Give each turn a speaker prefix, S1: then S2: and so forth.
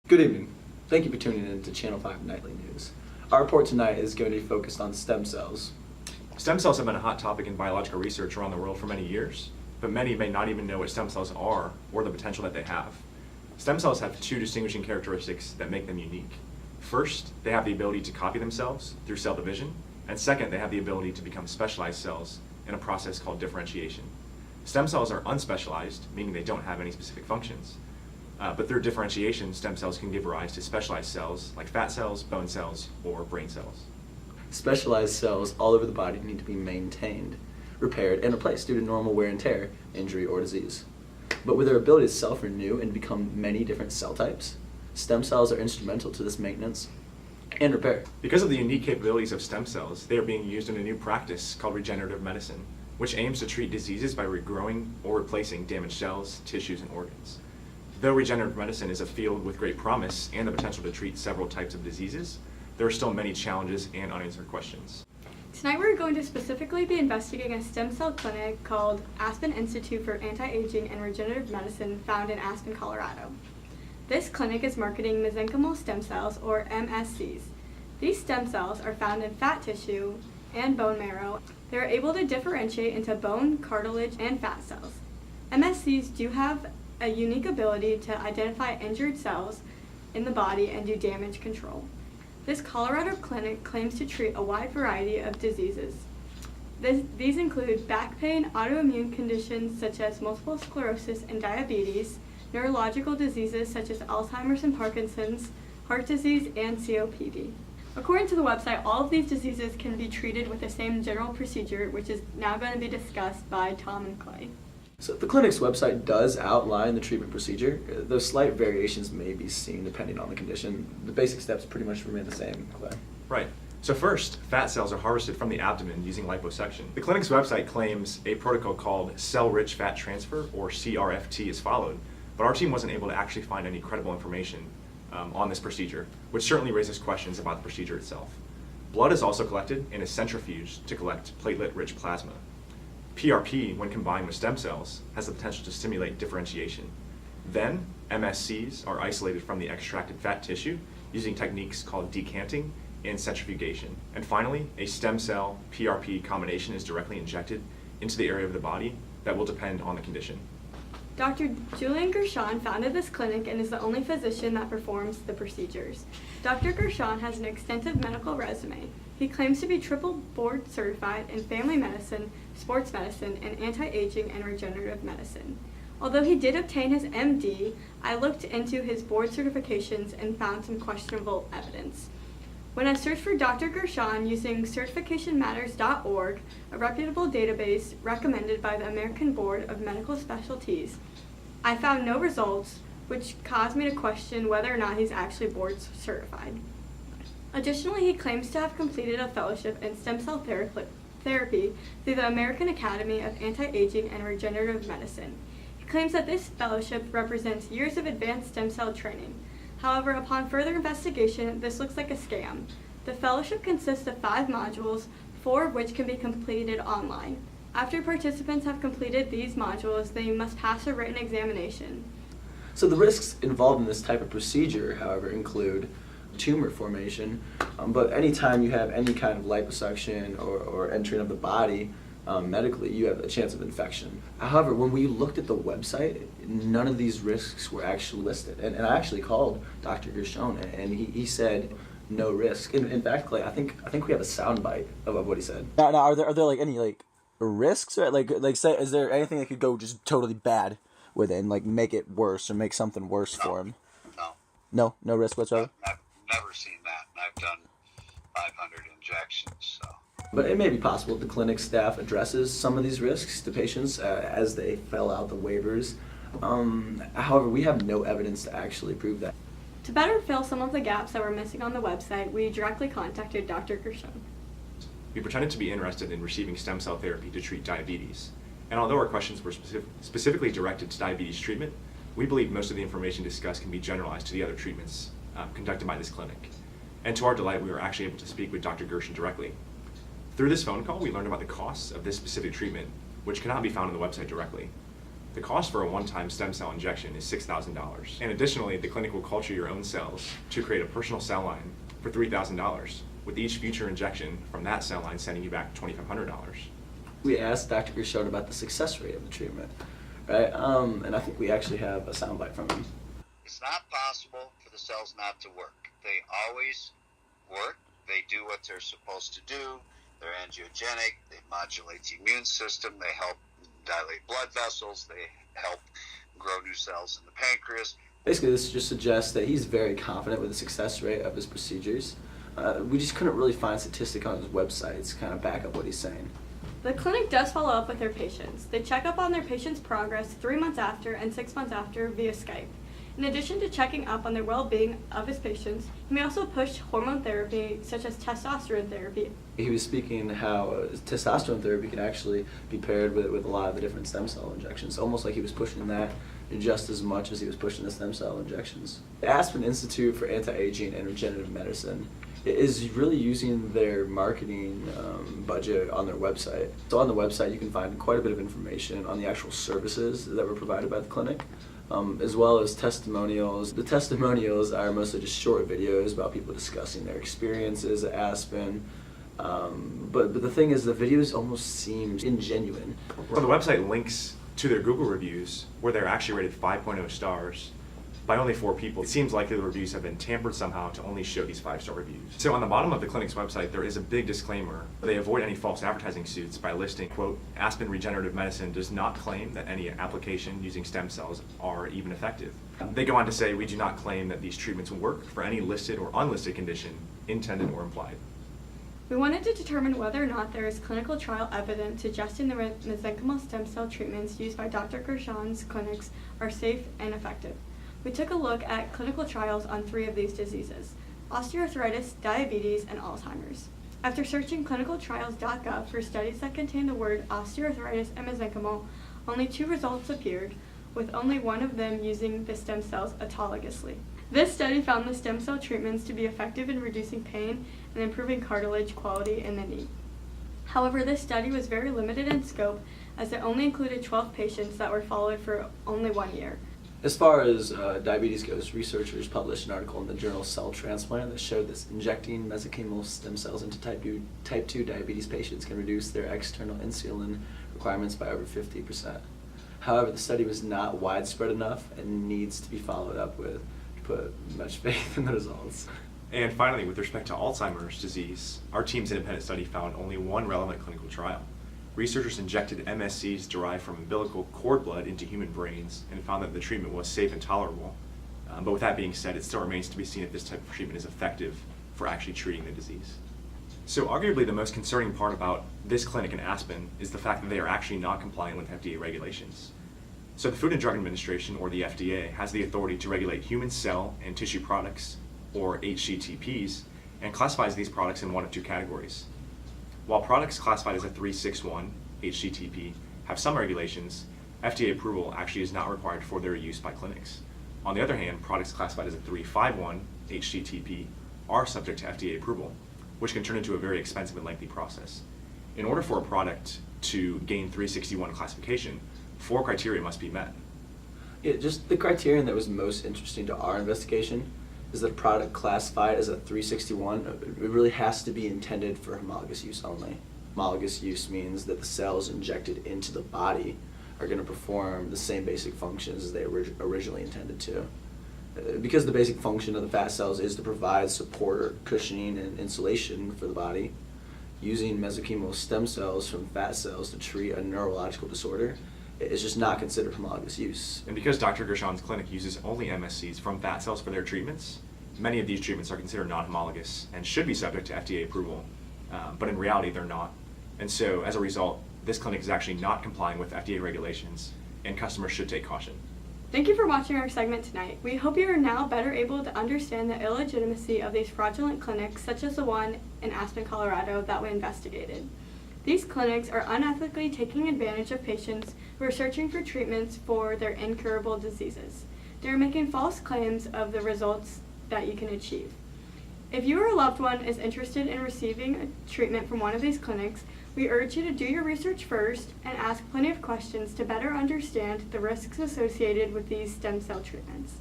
S1: Good evening. Thank you for tuning in to Channel 5 Nightly News. Our report tonight is going to be focused on stem cells.
S2: Stem cells have been a hot topic in biological research around the world for many years, but many may not even know what stem cells are or the potential that they have. Stem cells have two distinguishing characteristics that make them unique. First, they have the ability to copy themselves through cell division, and second, they have the ability to become specialized cells in a process called differentiation. Stem cells are unspecialized, meaning they don't have any specific functions. But through differentiation, stem cells can give rise to specialized cells like fat cells, bone cells, or brain cells.
S1: Specialized cells all over the body need to be maintained, repaired, and replaced due to normal wear and tear, injury, or disease. But with their ability to self-renew and become many different cell types, stem cells are instrumental to this maintenance and repair.
S2: Because of the unique capabilities of stem cells, they are being used in a new practice called regenerative medicine, which aims to treat diseases by regrowing or replacing damaged cells, tissues, and organs. Though regenerative medicine is a field with great promise and the potential to treat several types of diseases, there are still many challenges and unanswered questions.
S3: Tonight we're going to specifically be investigating a stem cell clinic called Aspen Institute for Anti-Aging and Regenerative Medicine found in Aspen, Colorado. This clinic is marketing mesenchymal stem cells, or MSCs. These stem cells are found in fat tissue and bone marrow. They are able to differentiate into bone, cartilage, and fat cells. MSCs do have a unique ability to identify injured cells in the body and do damage control. This Colorado clinic claims to treat a wide variety of diseases. These include back pain, autoimmune conditions such as multiple sclerosis and diabetes, neurological diseases such as Alzheimer's and Parkinson's, heart disease, and COPD. According to the website, all of these diseases can be treated with the same general procedure, which is now going to be discussed by Tom and Clay.
S1: So the clinic's website does outline the treatment procedure, though slight variations may be seen depending on the condition. The basic steps pretty much remain the same, Clay.
S2: Right. So first, fat cells are harvested from the abdomen using liposuction. The clinic's website claims a protocol called cell-rich fat transfer, or CRFT, is followed, but our team wasn't able to actually find any credible information on this procedure, which certainly raises questions about the procedure itself. Blood is also collected and is centrifuged to collect platelet-rich plasma. PRP, when combined with stem cells, has the potential to stimulate differentiation. Then, MSCs are isolated from the extracted fat tissue using techniques called decanting and centrifugation. And finally, a stem cell PRP combination is directly injected into the area of the body that will depend on the condition.
S3: Dr. Julian Gershon founded this clinic and is the only physician that performs the procedures. Dr. Gershon has an extensive medical resume. He claims to be triple board certified in family medicine, sports medicine, and anti-aging and regenerative medicine. Although he did obtain his MD, I looked into his board certifications and found some questionable evidence. When I searched for Dr. Gershon using certificationmatters.org, a reputable database recommended by the American Board of Medical Specialties, I found no results, which caused me to question whether or not he's actually board certified. Additionally, he claims to have completed a fellowship in stem cell therapy through the American Academy of Anti-Aging and Regenerative Medicine. He claims that this fellowship represents years of advanced stem cell training. However, upon further investigation, this looks like a scam. The fellowship consists of 5 modules, 4 of which can be completed online. After participants have completed these modules, they must pass a written examination.
S1: So the risks involved in this type of procedure, however, include tumor formation, but anytime you have any kind of liposuction or entering of the body medically, you have a chance of infection. However, when we looked at the website, none of these risks were actually listed. And I actually called Dr. Gershon, and he said no risk. In fact, Clay, I think we have a soundbite of what he said.
S4: Now, are there like any like risks, or like say, is there anything that could go just totally bad with it and like make it worse or make something worse for him? No risk whatsoever.
S5: I've never seen that, and I've done 500 injections, so.
S1: But it may be possible the clinic staff addresses some of these risks to patients as they fill out the waivers. However, we have no evidence to actually prove that.
S3: To better fill some of the gaps that were missing on the website, we directly contacted Dr. Gershon.
S2: We pretended to be interested in receiving stem cell therapy to treat diabetes. And although our questions were specifically directed to diabetes treatment, we believe most of the information discussed can be generalized to the other treatments conducted by this clinic. And to our delight, we were actually able to speak with Dr. Gershon directly. Through this phone call, we learned about the costs of this specific treatment, which cannot be found on the website directly. The cost for a one-time stem cell injection is $6,000. And additionally, the clinic will culture your own cells to create a personal cell line for $3,000, with each future injection from that cell line sending you back $2,500.
S1: We asked Dr. Gershon about the success rate of the treatment, right? And I think we actually have a soundbite from him.
S5: It's not possible for the cells not to work. They always work. They do what they're supposed to do. They're angiogenic. They modulate the immune system. They help dilate blood vessels. They help grow new cells in the pancreas.
S1: Basically, this just suggests that he's very confident with the success rate of his procedures. We just couldn't really find statistics on his websites to kind of back up what he's saying.
S3: The clinic does follow up with their patients. They check up on their patients' progress 3 months after and 6 months after via Skype. In addition to checking up on the well-being of his patients, he may also push hormone therapy such as testosterone therapy.
S1: He was speaking how testosterone therapy can actually be paired with a lot of the different stem cell injections, almost like he was pushing that just as much as he was pushing the stem cell injections. The Aspen Institute for Anti-Aging and Regenerative Medicine is really using their marketing budget on their website. So on the website you can find quite a bit of information on the actual services that were provided by the clinic, as well as testimonials. The testimonials are mostly just short videos about people discussing their experiences at Aspen. But the thing is, the videos almost seem ingenuine.
S2: Well, the website links to their Google reviews, where they're actually rated 5.0 stars by only 4 people. It seems likely the reviews have been tampered somehow to only show these 5-star reviews. So on the bottom of the clinic's website, there is a big disclaimer. They avoid any false advertising suits by listing, quote, Aspen Regenerative Medicine does not claim that any application using stem cells are even effective. They go on to say, we do not claim that these treatments work for any listed or unlisted condition, intended or implied.
S3: We wanted to determine whether or not there is clinical trial evidence suggesting the mesenchymal stem cell treatments used by Dr. Gershon's clinics are safe and effective. We took a look at clinical trials on 3 of these diseases: osteoarthritis, diabetes, and Alzheimer's. After searching clinicaltrials.gov for studies that contain the word osteoarthritis and mesenchymal, only 2 results appeared, with only one of them using the stem cells autologously. This study found the stem cell treatments to be effective in reducing pain and improving cartilage quality in the knee. However, this study was very limited in scope, as it only included 12 patients that were followed for only 1 year.
S1: As far as diabetes goes, researchers published an article in the journal Cell Transplant that showed that injecting mesenchymal stem cells into type 2 diabetes patients can reduce their external insulin requirements by over 50%. However, the study was not widespread enough and needs to be followed up with. Put much faith in the results.
S2: And finally, with respect to Alzheimer's disease, our team's independent study found only 1 relevant clinical trial. Researchers injected MSCs derived from umbilical cord blood into human brains and found that the treatment was safe and tolerable. But with that being said, it still remains to be seen if this type of treatment is effective for actually treating the disease. So arguably the most concerning part about this clinic in Aspen is the fact that they are actually not complying with FDA regulations. So the Food and Drug Administration, or the FDA, has the authority to regulate human cell and tissue products, or HCTPs, and classifies these products in 1 of 2 categories. While products classified as a 361 HCTP have some regulations, FDA approval actually is not required for their use by clinics. On the other hand, products classified as a 351 HCTP are subject to FDA approval, which can turn into a very expensive and lengthy process. In order for a product to gain 361 classification, 4 criteria must be met.
S1: Yeah, just the criterion that was most interesting to our investigation is that a product classified as a 361, it really has to be intended for homologous use only. Homologous use means that the cells injected into the body are going to perform the same basic functions as they originally intended to. Because the basic function of the fat cells is to provide support, cushioning, and insulation for the body, using mesenchymal stem cells from fat cells to treat a neurological disorder is just not considered homologous use.
S2: And because Dr. Gershon's clinic uses only MSCs from fat cells for their treatments, many of these treatments are considered non-homologous and should be subject to FDA approval, but in reality they're not. And so as a result, this clinic is actually not complying with FDA regulations, and customers should take caution.
S3: Thank you for watching our segment tonight. We hope you are now better able to understand the illegitimacy of these fraudulent clinics, such as the one in Aspen, Colorado, that we investigated. These clinics are unethically taking advantage of patients who are searching for treatments for their incurable diseases. They are making false claims of the results that you can achieve. If you or a loved one is interested in receiving a treatment from one of these clinics, We urge you to do your research first and ask plenty of questions to better understand the risks associated with these stem cell treatments.